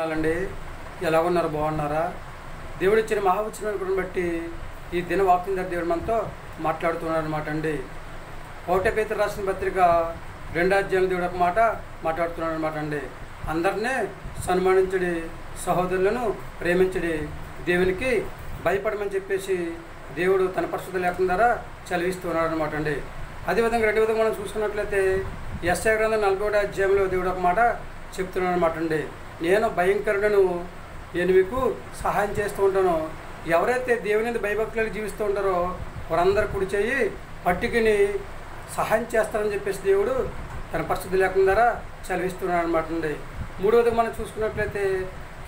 అండి ఎలా ఉన్నారు? బాగున్నారా? దేవుడు ఇచ్చిన మహావచనాన్ని బట్టి ఈ దిన వాక్యం ద్వారా దేవుడు మనతో మాట్లాడుతున్నారు అనమాట అండి. 1 పేతురు రాసిన పత్రిక 2వ అధ్యాయం దేవుడు ఒక మాట మాట్లాడుతున్నాడు అనమాట అండి. అందరినీ సన్మానించడి, సహోదరులను ప్రేమించడి, దేవునికి భయపడమని చెప్పేసి దేవుడు తన పరిశుద్ధ లేఖనం ద్వారా చదివిస్తున్నాడు అనమాట అండి. అదేవిధంగా రెండో విధంగా మనం చూసుకున్నట్లయితే యెషయా గ్రంథం 40వ అధ్యాయంలో దేవుడు ఒక మాట చెప్తున్నాడు అనమాట అండి. నేను భయంకరుడను, నేను మీకు సహాయం చేస్తూ ఉంటాను. ఎవరైతే దేవుని భయభక్తులకు జీవిస్తూ ఉంటారో వారందరూ కుడి చేయి పట్టుకుని సహాయం చేస్తారని చెప్పేసి దేవుడు తన పరిశుద్ధ లేఖనం ద్వారా చదివిస్తున్నాడు అనమాట అండి. మూడవదిగా మనం చూసుకున్నట్లయితే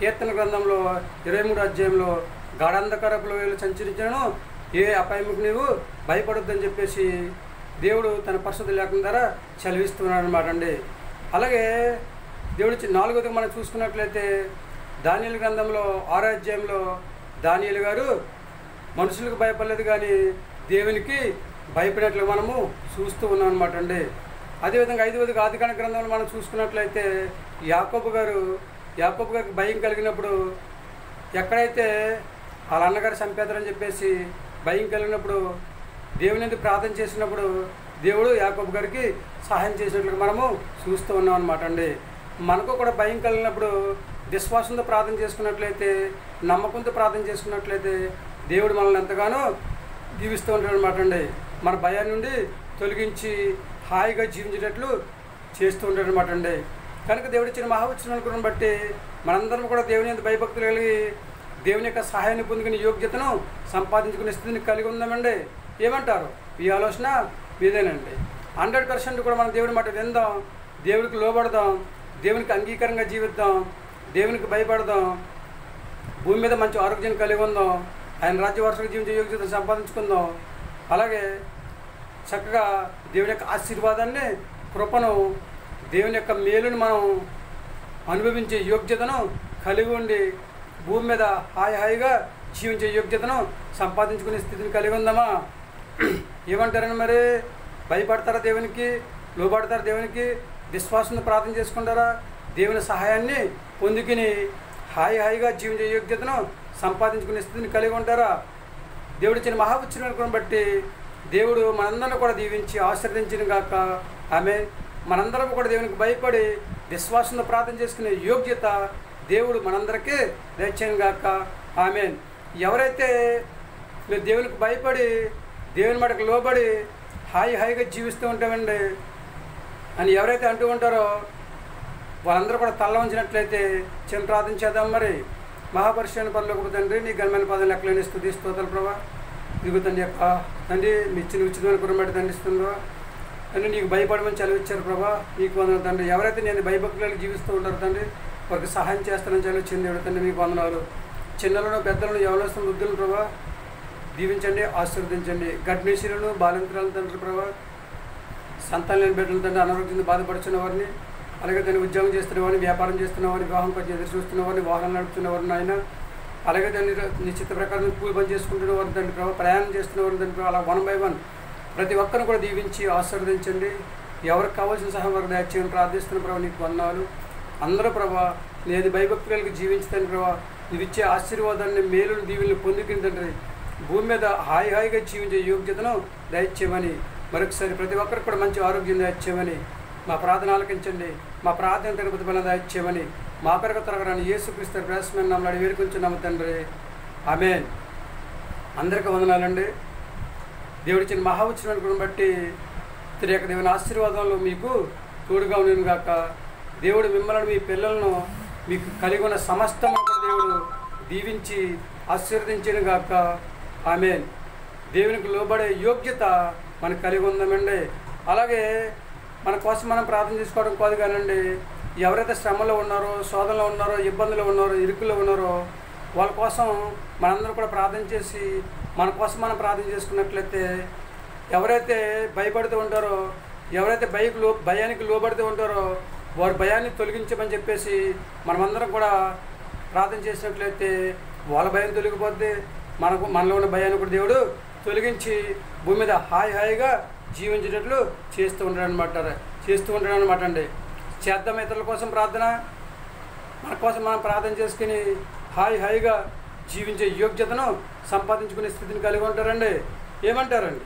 కీర్తన గ్రంథంలో 23వ అధ్యాయంలో గాఢాంధకారపు లోయలో సంచరించాను, ఏ అపాయముకు నీవు భయపడొద్దని చెప్పేసి దేవుడు తన పరిశుద్ధ లేఖనం ద్వారా చదివిస్తున్నాడు అనమాట అండి. అలాగే దేవుడు 4వదిగా మనం చూసుకున్నట్లయితే దానియేలు గ్రంథంలో 6వ అధ్యాయంలో దానియేలు గారు మనుషులకు భయపడలేదు కానీ దేవునికి భయపడినట్లు మనము చూస్తూ ఉన్నాం అనమాట అండి. అదేవిధంగా 5వదిగా ఆదికాండ గ్రంథంలో మనం చూసుకున్నట్లయితే యాకోబు గారికి భయం కలిగినప్పుడు, ఎక్కడైతే వాళ్ళ అన్నగారు చంపేద్దారని చెప్పేసి భయం కలిగినప్పుడు దేవుని ప్రార్థన చేసినప్పుడు దేవుడు యాకోబు గారికి సహాయం చేసినట్లుగా మనము చూస్తూ ఉన్నాం అనమాట అండి. మనకు కూడా భయం కలిగినప్పుడు విశ్వాసంతో ప్రార్థన చేసుకున్నట్లయితే, నమ్మకంతో ప్రార్థన చేసుకున్నట్లయితే దేవుడు మనల్ని ఎంతగానో దీవిస్తూ ఉంటాడు అనమాట అండి. మన భయాన్ని నుండి తొలగించి హాయిగా జీవించేటట్లు చేస్తూ ఉంటాడు అనమాట అండి. కనుక దేవుడు ఇచ్చిన మహావచనాలను బట్టి మనందరం కూడా దేవుని యొక్క భయభక్తులు కలిగి దేవుని యొక్క సహాయాన్ని పొందుకునే యోగ్యతను సంపాదించుకునే స్థితిని కలిగి ఉందామండి. ఏమంటారు? ఈ ఆలోచన మీదేనండి. 100% కూడా మనం దేవుని మాట విందాం, దేవుడికి లోబడదాం, దేవునికి అంగీకారంగా జీవిద్దాం, దేవునికి భయపడదాం, భూమి మీద మంచి ఆరోగ్యాన్ని కలిగి ఉందాం, ఆయన రాజ్యవారసులకు జీవించే యోగ్యతను సంపాదించుకుందాం. అలాగే చక్కగా దేవుని యొక్క ఆశీర్వాదాన్ని, కృపను, దేవుని యొక్క మేలుని మనం అనుభవించే యోగ్యతను కలిగి ఉండి భూమి మీద హాయిగా జీవించే యోగ్యతను సంపాదించుకునే స్థితిని కలిగి ఉందామా? ఏమంటారని మరి? భయపడతారా దేవునికి? లోబడతారా దేవునికి? విశ్వాసంతో ప్రార్థన చేసుకుంటారా? దేవుని సహాయాన్ని పొందుకుని హాయిగా జీవించే యోగ్యతను సంపాదించుకునే స్థితిని కలిగి ఉంటారా? దేవుడు ఇచ్చిన మహావచనాలను బట్టి దేవుడు మనందరినీ కూడా దీవించి ఆశీర్వదించిన గాక. ఆమె మనందరం కూడా దేవునికి భయపడి విశ్వాసంతో ప్రార్థన చేసుకునే యోగ్యత దేవుడు మనందరికీ దయచేయను గాక. ఆమె ఎవరైతే మీరు దేవునికి భయపడి దేవుని మాటకు లోబడి హాయిగా జీవిస్తూ ఉంటామండి అని ఎవరైతే అంటూ ఉంటారో వాళ్ళందరూ కూడా తల్ల ఉంచినట్లయితే చిన్న ప్రార్థన చేద్దాం. మరి మహాపరిశుద్ధ పరలోకపు తండ్రి, నీ ఘనమైన పదం లెక్కలేని స్తుతి స్తోత్రాలు ప్రభా. ఇదిగో తండ్రి యొక్క తండ్రి మీ ఉచితమైన కుటుంబం బట్టి దండిస్తుందో తండ్రి, నీకు భయపడమని చదివిచ్చారు ప్రభా. నీకు వందనాలు తండ్రి. ఎవరైతే నేను భయభక్తులకు జీవిస్తూ ఉంటారో తండ్రి వారికి సహాయం చేస్తానని చదివించింది దేవుడు తండ్రి, మీకు వందనాలు. చిన్నలను పెద్దలను యవనస్తులను వృద్ధులను ప్రభా దీవించండి, ఆశీర్వదించండి. గర్భిణీశీలను బాలింతరాలను తండ్రి ప్రభా, సంతానం లేని బిడ్డలు తండ్రి, అనారోగ్యంతో బాధపడుతున్న వారిని, అలాగే దాన్ని ఉద్యోగం చేస్తున్న వారిని, వ్యాపారం చేస్తున్న వారిని, వివాహం పని ఎదురు చూస్తున్న వారిని, వాహనాలు నడుపుతున్న వారిని ఆయన, అలాగే దాన్ని నిశ్చిత ప్రకారం కూలి పని చేసుకుంటున్న వారిని తండ్రి ప్రభా, ప్రయాణం చేస్తున్న వారిని తండ్రి ప్రభా, అలా 1 by 1 ప్రతి ఒక్కరిని కూడా దీవించి ఆశీర్వదించండి. ఎవరికి కావాల్సిన సహాయం వారికి దయచేయని ప్రార్థిస్తున్న ప్రభావ, నీకు వందనాలు. అందరూ ప్రభా నేను భయభక్తి కలిగి జీవించుతాను ప్రభా, నువ్వు ఇచ్చే ఆశీర్వాదాన్ని, మేలుని, దీవుల్ని పొందుకుని తండ్రి భూమి మీద హాయిగా జీవించే యోగ్యతను దయచేయమని మరొకసారి ప్రతి ఒక్కరికి కూడా మంచి ఆరోగ్యం దయచేయమని మా ప్రార్థన ఆలకించండి. మా ప్రార్థన తిరుపతి బలం దయచేయమని మా కొరకు త్వరగా యేసుక్రీస్తు ప్రవేశమైన నమ్మని వేడుకొంచున్నాము తండ్రి. ఆమేన్. అందరికీ వందనాలండి. దేవుడిచ్చిన మహావచనాన్ని బట్టి తిరిగి దేవుని ఆశీర్వాదంలో మీకు తోడుగా ఉండను గాక. దేవుడు మిమ్మల్ని, మీ పిల్లలను, మీకు కలిగి ఉన్న సమస్తము దేవుడు దీవించి ఆశీర్వదించను గాక. ఆమేన్. దేవునికి లోబడే యోగ్యత మనకు కలిగి ఉందామండి. అలాగే మన కోసం మనం ప్రార్థన చేసుకోవడం కాదు కానండి, ఎవరైతే శ్రమలో ఉన్నారో, శోధనలో ఉన్నారో, ఇబ్బందులు ఉన్నారో, ఇరుకుల్లో ఉన్నారో వాళ్ళ కోసం మనందరూ కూడా ప్రార్థన చేసి మన కోసం మనం ప్రార్థన చేసుకున్నట్లయితే, ఎవరైతే భయపడుతూ ఉంటారో, ఎవరైతే భయానికి లోబడుతూ ఉంటారో వారి భయాన్ని తొలగించమని చెప్పేసి మనమందరం కూడా ప్రార్థన చేసినట్లయితే వాళ్ళ భయం తొలగిపోద్ది, మనలో ఉన్న భయాన్ని కూడా దేవుడు తొలగించి భూమి మీద హాయిగా జీవించేటట్లు చేస్తూ ఉంటాడు అనమాట అండి. చేద్దాం ఇతరుల కోసం ప్రార్థన. మన కోసం మనం ప్రార్థన చేసుకుని హాయిగా జీవించే యోగ్యతను సంపాదించుకునే స్థితిని కలిగి ఉంటారండి. ఏమంటారండి?